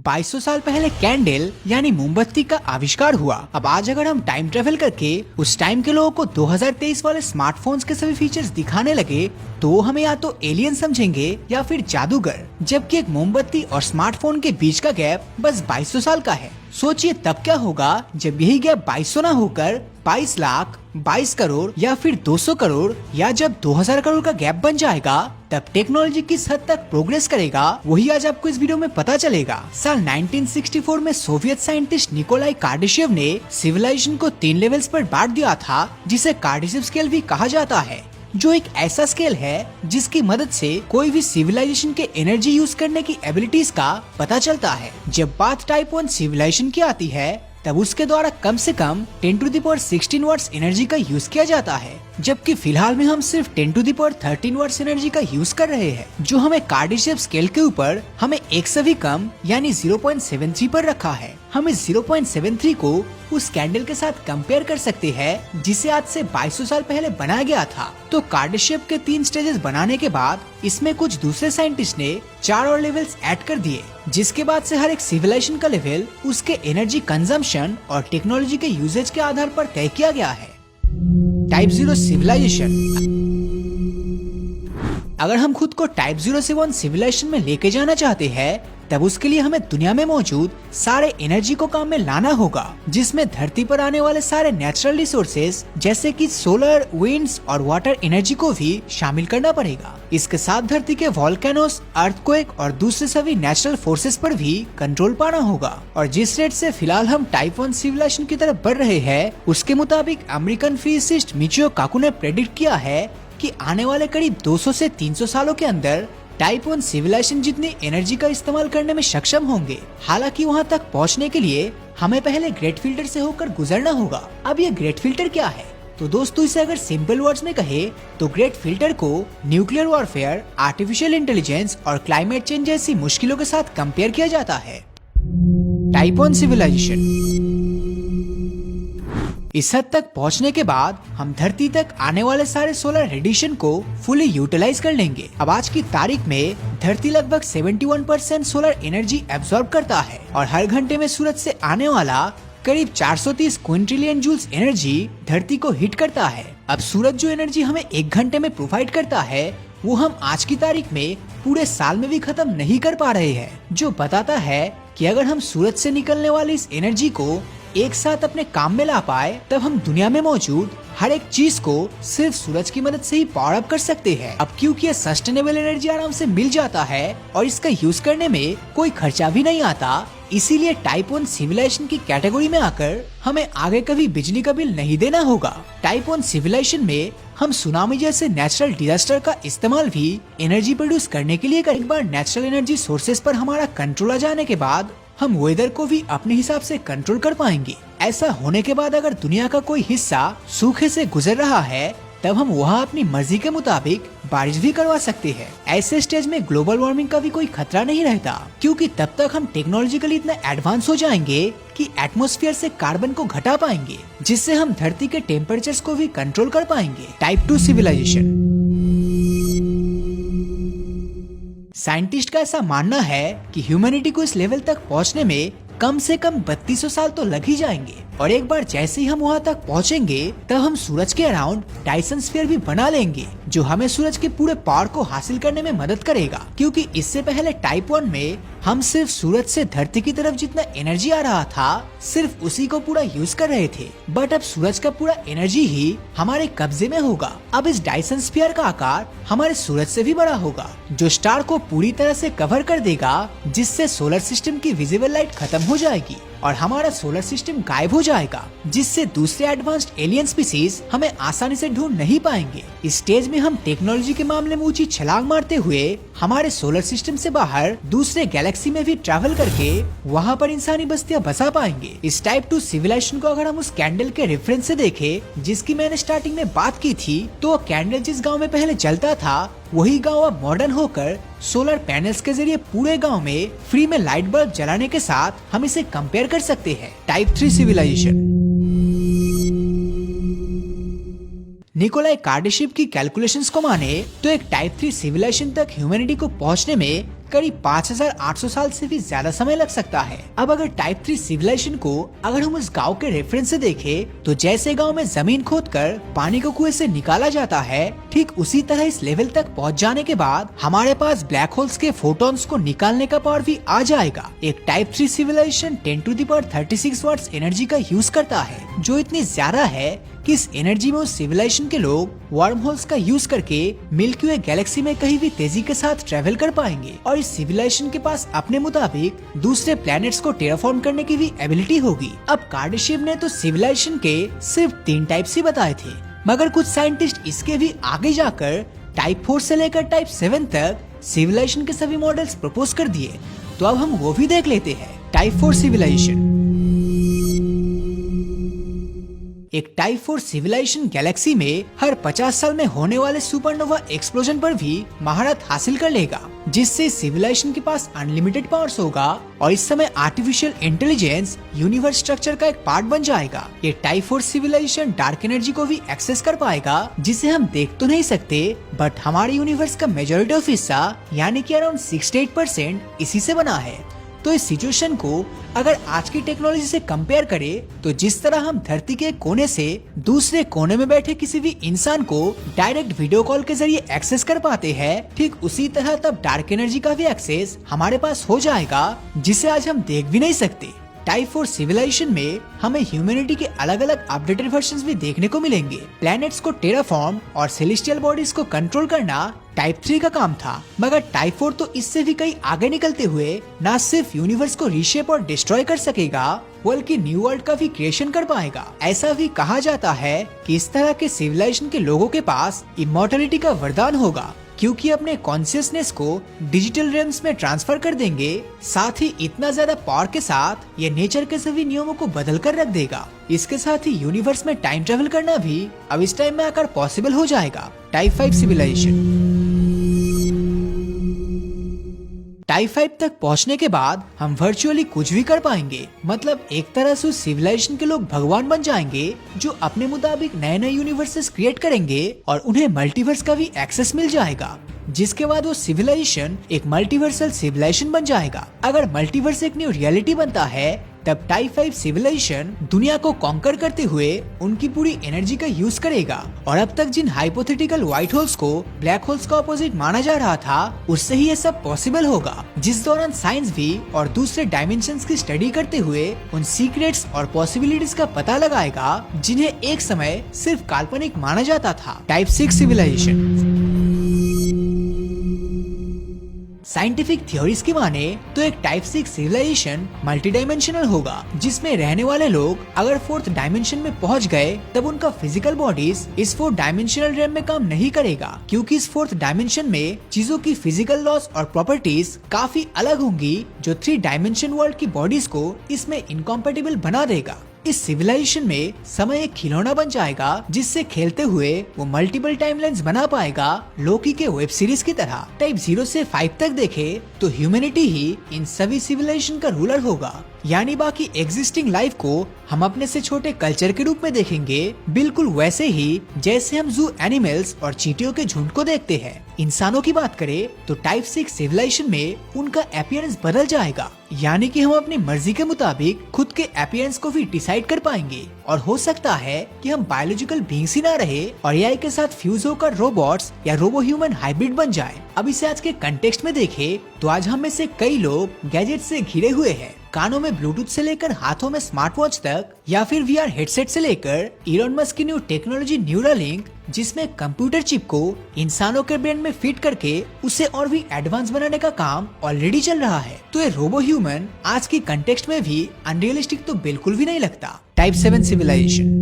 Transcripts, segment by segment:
2200 साल पहले कैंडल यानी मोमबत्ती का आविष्कार हुआ। अब आज अगर हम टाइम ट्रेवल करके उस टाइम के लोगों को 2023 वाले स्मार्टफोन्स के सभी फीचर्स दिखाने लगे तो हमें या तो एलियन समझेंगे या फिर जादूगर, जबकि एक मोमबत्ती और स्मार्टफोन के बीच का गैप बस 2200 साल का है। सोचिए तब क्या होगा जब यही गैप 2200 न होकर 22 लाख, 22 करोड़ या फिर 200 करोड़ या जब 2000 करोड़ का गैप बन जाएगा, तब टेक्नोलॉजी किस हद तक प्रोग्रेस करेगा वही आज आपको इस वीडियो में पता चलेगा। साल 1964 में सोवियत साइंटिस्ट निकोलाई कार्डाशेव ने सिविलाइजेशन को 3 लेवल्स पर बांट दिया था, जिसे कार्डाशेव स्केल भी कहा जाता है, जो एक ऐसा स्केल है जिसकी मदद से कोई भी सिविलाइजेशन के एनर्जी यूज करने की एबिलिटीज का पता चलता है। जब बात टाइप 1 सिविलाइजेशन की आती है तब उसके द्वारा कम से कम 10⁻16 वाट्स एनर्जी का यूज किया जाता है, जबकि फिलहाल में हम सिर्फ 10⁻13 वाट्स एनर्जी का यूज कर रहे हैं, जो हमें कार्डाशेव स्केल के ऊपर हमें एक से भी कम यानी 0.73 पर रखा है। हम इस 0.73 को उस कैंडल के साथ कंपेयर कर सकते हैं जिसे आज से 2200 साल पहले बनाया गया था। तो कार्डाशेव के 3 स्टेजेस बनाने के बाद इसमें कुछ दूसरे साइंटिस्ट ने 4 और लेवल्स ऐड कर दिए, जिसके बाद से हर एक सिविलाइजेशन का लेवल उसके एनर्जी कंजम्पशन और टेक्नोलॉजी के यूजेज के आधार पर तय किया गया है। Type 0 civilisation. अगर हम खुद को टाइप 0 से 1 सिविलाइजेशन में लेके जाना चाहते हैं तब उसके लिए हमें दुनिया में मौजूद सारे एनर्जी को काम में लाना होगा, जिसमें धरती पर आने वाले सारे नेचुरल रिसोर्सेज जैसे कि सोलर, विंड्स और वाटर एनर्जी को भी शामिल करना पड़ेगा। इसके साथ धरती के वॉल्केनोस, अर्थक्वेक और दूसरे सभी नेचुरल फोर्सेस पर भी कंट्रोल पाना होगा। और जिस रेट से फिलहाल हम टाइप 1 सिविलाइजेशन की तरफ बढ़ रहे हैं, उसके मुताबिक अमेरिकन फिजिसिस्ट मिचियो काकू ने प्रेडिक्ट किया है कि आने वाले करीब 200 से 300 सालों के अंदर टाइप 1 सिविलाइजेशन जितनी एनर्जी का इस्तेमाल करने में सक्षम होंगे। हालांकि वहां तक पहुंचने के लिए हमें पहले ग्रेट फिल्टर से होकर गुजरना होगा। अब ये ग्रेट फिल्टर क्या है? तो दोस्तों, इसे अगर सिंपल वर्ड्स में कहे तो ग्रेट फिल्टर को न्यूक्लियर वॉरफेयर, आर्टिफिशियल इंटेलिजेंस और क्लाइमेट चेंज जैसी मुश्किलों के साथ कंपेयर किया जाता है। Type 1 civilisation. इस हद तक पहुंचने के बाद हम धरती तक आने वाले सारे सोलर रेडिएशन को फुली यूटिलाइज कर लेंगे। अब आज की तारीख में धरती लगभग 71% सोलर एनर्जी एब्सॉर्ब करता है और हर घंटे में सूरज से आने वाला करीब 430 क्विंट्रिलियन जूल्स एनर्जी धरती को हिट करता है। अब सूरज जो एनर्जी हमें 1 घंटे में प्रोवाइड करता है वो हम आज की तारीख में पूरे साल में भी खत्म नहीं कर पा रहे हैं, जो बताता है कि अगर हम सूरज से निकलने वाली इस एनर्जी को एक साथ अपने काम में ला पाए तब हम दुनिया में मौजूद हर एक चीज को सिर्फ सूरज की मदद से ही पावर अप कर सकते हैं। अब क्योंकि ये सस्टेनेबल एनर्जी आराम से मिल जाता है और इसका यूज करने में कोई खर्चा भी नहीं आता, इसीलिए टाइप 1 सिविलाइजेशन की कैटेगरी में आकर हमें आगे कभी बिजली का बिल नहीं देना होगा। टाइप 1 सिविलाइजेशन में हम सुनामी जैसे नेचुरल डिजास्टर का इस्तेमाल भी एनर्जी प्रोड्यूस करने के लिए करें। एक बार नेचुरल एनर्जी सोर्सेज पर हमारा कंट्रोल आ जाने के बाद हम वेदर को भी अपने हिसाब से कंट्रोल कर पाएंगे। ऐसा होने के बाद अगर दुनिया का कोई हिस्सा सूखे से गुजर रहा है तब हम वहाँ अपनी मर्जी के मुताबिक बारिश भी करवा सकते हैं। ऐसे स्टेज में ग्लोबल वार्मिंग का भी कोई खतरा नहीं रहता, क्योंकि तब तक हम टेक्नोलॉजिकली इतना एडवांस हो जाएंगे कि एटमॉस्फेयर से कार्बन को घटा पाएंगे, जिससे हम धरती के टेम्परेचर्स को भी कंट्रोल कर पाएंगे। Type 2 civilisation. साइंटिस्ट का ऐसा मानना है कि ह्यूमैनिटी को इस लेवल तक पहुंचने में कम से कम 3200 साल तो लग ही जाएंगे, और एक बार जैसे ही हम वहाँ तक पहुँचेंगे तब हम सूरज के अराउंड डायसन स्फीयर भी बना लेंगे, जो हमें सूरज के पूरे पावर को हासिल करने में मदद करेगा। क्योंकि इससे पहले टाइप 1 में हम सिर्फ सूरज से धरती की तरफ जितना एनर्जी आ रहा था सिर्फ उसी को पूरा यूज कर रहे थे, बट अब सूरज का पूरा एनर्जी ही हमारे कब्जे में होगा। अब इस डायसन स्फीयर का आकार हमारे सूरज से भी बड़ा होगा, जो स्टार को पूरी तरह से कवर कर देगा, जिससे सोलर सिस्टम की विजिबल लाइट खत्म हो जाएगी और हमारा सोलर सिस्टम गायब हो जाएगा, जिससे दूसरे एडवांस्ड एलियन स्पीसीज हमें आसानी से ढूंढ नहीं पाएंगे। इस स्टेज में हम टेक्नोलॉजी के मामले में ऊंची छलांग मारते हुए हमारे सोलर सिस्टम से बाहर दूसरे गैलेक्सी में भी ट्रैवल करके वहाँ पर इंसानी बस्तियां बसा पाएंगे। इस टाइप 2 सिविलाइजेशन को अगर हम उस कैंडल के रेफरेंस से देखें जिसकी मैंने स्टार्टिंग में बात की थी, तो कैंडल जिस गाँव में पहले जलता था वही गांव अब मॉडर्न होकर सोलर पैनल्स के जरिए पूरे गांव में फ्री में लाइट बल्ब जलाने के साथ हम इसे कंपेयर कर सकते हैं। Type 3 civilisation. निकोलाई कार्डाशेव की कैलकुलेशंस को माने तो एक टाइप 3 सिविलाइजेशन तक ह्यूमैनिटी को पहुंचने में करीब 5800 साल से भी ज्यादा समय लग सकता है। अब अगर टाइप 3 सिविलाइजेशन को अगर हम उस गांव के रेफरेंस से देखें, तो जैसे गांव में जमीन खोदकर पानी को कुएं से निकाला जाता है, ठीक उसी तरह इस लेवल तक पहुंच जाने के बाद हमारे पास ब्लैक होल्स के फोटॉन्स को निकालने का पावर भी आ जाएगा। एक टाइप 3 सिविलाइजेशन 10⁻36 वाट्स एनर्जी का यूज करता है, जो इतनी ज्यादा है कि इस एनर्जी में उस सिविलाइजेशन के लोग वर्म होल्स का यूज करके मिल्की वे गैलेक्सी में कहीं भी तेजी के साथ ट्रेवल कर पाएंगे। और इस सिविलाइजेशन के पास अपने मुताबिक दूसरे प्लैनेट्स को टेराफॉर्म करने की भी एबिलिटी होगी। अब कार्डाशेव ने तो सिविलाइजेशन के सिर्फ 3 टाइप्स ही बताए थे, मगर कुछ साइंटिस्ट इसके भी आगे जाकर टाइप 4 से लेकर टाइप 7 तक सिविलाइजेशन के सभी मॉडल्स प्रपोज कर दिए। तो अब हम वो भी देख लेते हैं। Type 4 civilisation. एक टाइप 4 सिविलाइजेशन गैलेक्सी में हर 50 साल में होने वाले सुपरनोवा एक्सप्लोजन पर भी महारत हासिल कर लेगा, जिससे सिविलाइजेशन के पास अनलिमिटेड पावर्स होगा और इस समय आर्टिफिशियल इंटेलिजेंस यूनिवर्स स्ट्रक्चर का एक पार्ट बन जाएगा। ये टाइप 4 सिविलाइजेशन डार्क एनर्जी को भी एक्सेस कर पाएगा, जिसे हम देख तो नहीं सकते, बट हमारे यूनिवर्स का मेजॉरिटी ऑफ हिस्सा यानी कि अराउंड 68% इसी से बना है। तो इस सिचुएशन को अगर आज की टेक्नोलॉजी से कंपेयर करें, तो जिस तरह हम धरती के कोने से दूसरे कोने में बैठे किसी भी इंसान को डायरेक्ट वीडियो कॉल के जरिए एक्सेस कर पाते हैं, ठीक उसी तरह तब डार्क एनर्जी का भी एक्सेस हमारे पास हो जाएगा, जिसे आज हम देख भी नहीं सकते। टाइप 4 सिविलाइजेशन में हमें ह्यूमैनिटी के अलग अलग अपडेटेड वर्जन्स भी देखने को मिलेंगे। प्लैनेट्स को टेराफॉर्म और सेलेस्टियल बॉडीज को कंट्रोल करना टाइप 3 का काम था, मगर टाइप 4 तो इससे भी कहीं आगे निकलते हुए न सिर्फ यूनिवर्स को रीशेप और डिस्ट्रॉय कर सकेगा, बल्कि न्यू वर्ल्ड का भी क्रिएशन कर पाएगा। ऐसा भी कहा जाता है कि इस तरह के सिविलाइजेशन के लोगों के पास इमॉर्टलिटी का वरदान होगा, क्योंकि अपने कॉन्शियसनेस को डिजिटल रेम्स में ट्रांसफर कर देंगे। साथ ही इतना ज्यादा पावर के साथ ये नेचर के सभी नियमों को बदल कर रख देगा। इसके साथ ही यूनिवर्स में टाइम ट्रेवल करना भी अब इस टाइम में आकर पॉसिबल हो जाएगा। Type 5 civilisation. टाइप 5 तक पहुंचने के बाद हम वर्चुअली कुछ भी कर पाएंगे, मतलब एक तरह से सिविलाइजेशन के लोग भगवान बन जाएंगे, जो अपने मुताबिक नए नए यूनिवर्सेस क्रिएट करेंगे और उन्हें मल्टीवर्स का भी एक्सेस मिल जाएगा, जिसके बाद वो सिविलाइजेशन एक मल्टीवर्सल सिविलाइजेशन बन जाएगा। अगर मल्टीवर्स एक न्यू रियलिटी बनता है, तब टाइप 5 सिविलाइजेशन दुनिया को कॉन्कर करते हुए उनकी पूरी एनर्जी का यूज करेगा और अब तक जिन हाइपोथेटिकल व्हाइट होल्स को ब्लैक होल्स का ऑपोजिट माना जा रहा था, उससे ही ये सब पॉसिबल होगा, जिस दौरान साइंस भी और दूसरे डायमेंशंस की स्टडी करते हुए उन सीक्रेट्स और पॉसिबिलिटीज का पता लगाएगा, जिन्हें एक समय सिर्फ काल्पनिक माना जाता था। Type 6 civilisation. साइंटिफिक थ्योरीज की माने तो एक टाइप 6 सिविलाइजेशन मल्टी डायमेंशनल होगा, जिसमें रहने वाले लोग अगर 4th डायमेंशन में पहुंच गए, तब उनका फिजिकल बॉडीज इस 4th डायमेंशनल रेम में काम नहीं करेगा, क्योंकि इस 4th डायमेंशन में चीजों की फिजिकल लॉस और प्रॉपर्टीज काफी अलग होंगी, जो 3 डायमेंशन वर्ल्ड की बॉडीज को इसमें इनकॉम्पेटिबल बना देगा। इस सिविलाइजेशन में समय एक खिलौना बन जाएगा, जिससे खेलते हुए वो मल्टीपल टाइमलाइंस बना पाएगा, लोकी के वेब सीरीज की तरह। टाइप 0 से 5 तक देखे तो ह्यूमैनिटी ही इन सभी सिविलाइजेशन का रूलर होगा, यानी बाकी एग्जिस्टिंग लाइफ को हम अपने से छोटे कल्चर के रूप में देखेंगे, बिल्कुल वैसे ही जैसे हम जू एनिमल्स और चींटियों के झुंड को देखते हैं। इंसानों की बात करें तो टाइप 6 सिविलाइजेशन में उनका अपीयरेंस बदल जाएगा, यानी कि हम अपनी मर्जी के मुताबिक खुद के अपीयरेंस को भी डिसाइड कर पाएंगे और हो सकता है कि हम बायोलॉजिकल बीइंग्स ही ना रहे और एआई के साथ फ्यूज होकर रोबोट्स या रोबो ह्यूमन हाइब्रिड बन जाए। अब इसे आज के कंटेक्स्ट में देखें तो आज हम में से कई लोग गैजेट से घिरे हुए हैं, कानों में ब्लूटूथ से लेकर हाथों में स्मार्ट वॉच तक, या फिर वीआर हेडसेट से लेकर इलॉन मस्क की न्यू टेक्नोलॉजी न्यूरालिंक, जिसमें कंप्यूटर चिप को इंसानों के ब्रेन में फिट करके उसे और भी एडवांस बनाने का काम ऑलरेडी चल रहा है। तो ये रोबो ह्यूमन आज की कंटेक्स्ट में भी अनरियलिस्टिक तो बिल्कुल भी नहीं लगता। Type 7 civilisation.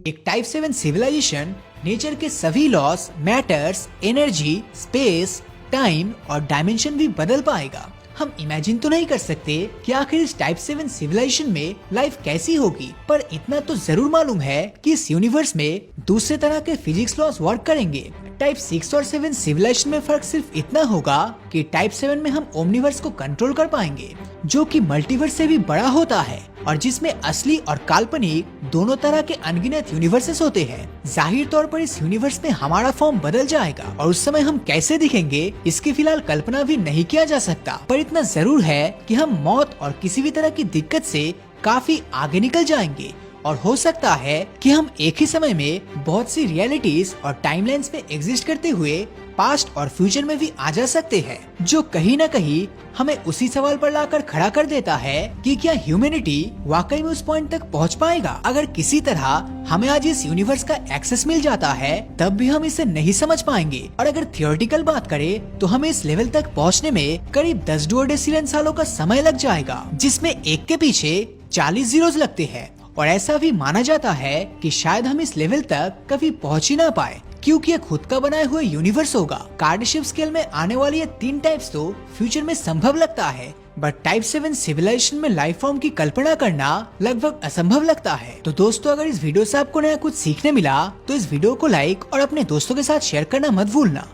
एक टाइप 7 सिविलाइजेशन नेचर के सभी laws, matters, energy, space, time और डायमेंशन भी बदल पाएगा। हम इमेजिन तो नहीं कर सकते कि आखिर इस टाइप 7 सिविलाइजेशन में लाइफ कैसी होगी, पर इतना तो जरूर मालूम है कि इस यूनिवर्स में दूसरे तरह के फिजिक्स लॉस वर्क करेंगे। टाइप 6 और 7 सिविलाइजेशन में फर्क सिर्फ इतना होगा कि टाइप 7 में हम ओमनिवर्स को कंट्रोल कर पाएंगे, जो कि मल्टीवर्स से भी बड़ा होता है और जिसमें असली और काल्पनिक दोनों तरह के अनगिनत यूनिवर्सेस होते हैं। जाहिर तौर पर इस यूनिवर्स में हमारा फॉर्म बदल जाएगा और उस समय हम कैसे दिखेंगे इसकी फिलहाल कल्पना भी नहीं किया जा सकता, पर इतना जरूर है कि हम मौत और किसी भी तरह की दिक्कत से काफी आगे निकल जाएंगे और हो सकता है कि हम एक ही समय में बहुत सी रियलिटीज और टाइमलाइंस में एग्जिस्ट करते हुए पास्ट और फ्यूचर में भी आ जा सकते हैं, जो कहीं न कहीं हमें उसी सवाल पर लाकर खड़ा कर देता है कि क्या ह्यूमैनिटी वाकई में उस पॉइंट तक पहुंच पाएगा। अगर किसी तरह हमें आज इस यूनिवर्स का एक्सेस मिल जाता है तब भी हम इसे नहीं समझ पाएंगे, और अगर थियोरेटिकल बात करें तो हमें इस लेवल तक पहुंचने में करीब 10 डुओडेसिलियन सालों का समय लग जाएगा, जिसमें एक के पीछे 40 जीरोस लगते हैं। और ऐसा भी माना जाता है कि शायद हम इस लेवल तक कभी पहुंच ही ना पाए, क्योंकि ये खुद का बनाया हुआ यूनिवर्स होगा। कार्डशिप स्केल में आने वाली ये 3 टाइप्स तो फ्यूचर में संभव लगता है, बट टाइप 7 सिविलाइजेशन में लाइफ फॉर्म की कल्पना करना लगभग असंभव लगता है। तो दोस्तों, अगर इस वीडियो से आपको नया कुछ सीखने मिला तो इस वीडियो को लाइक और अपने दोस्तों के साथ शेयर करना मत भूलना।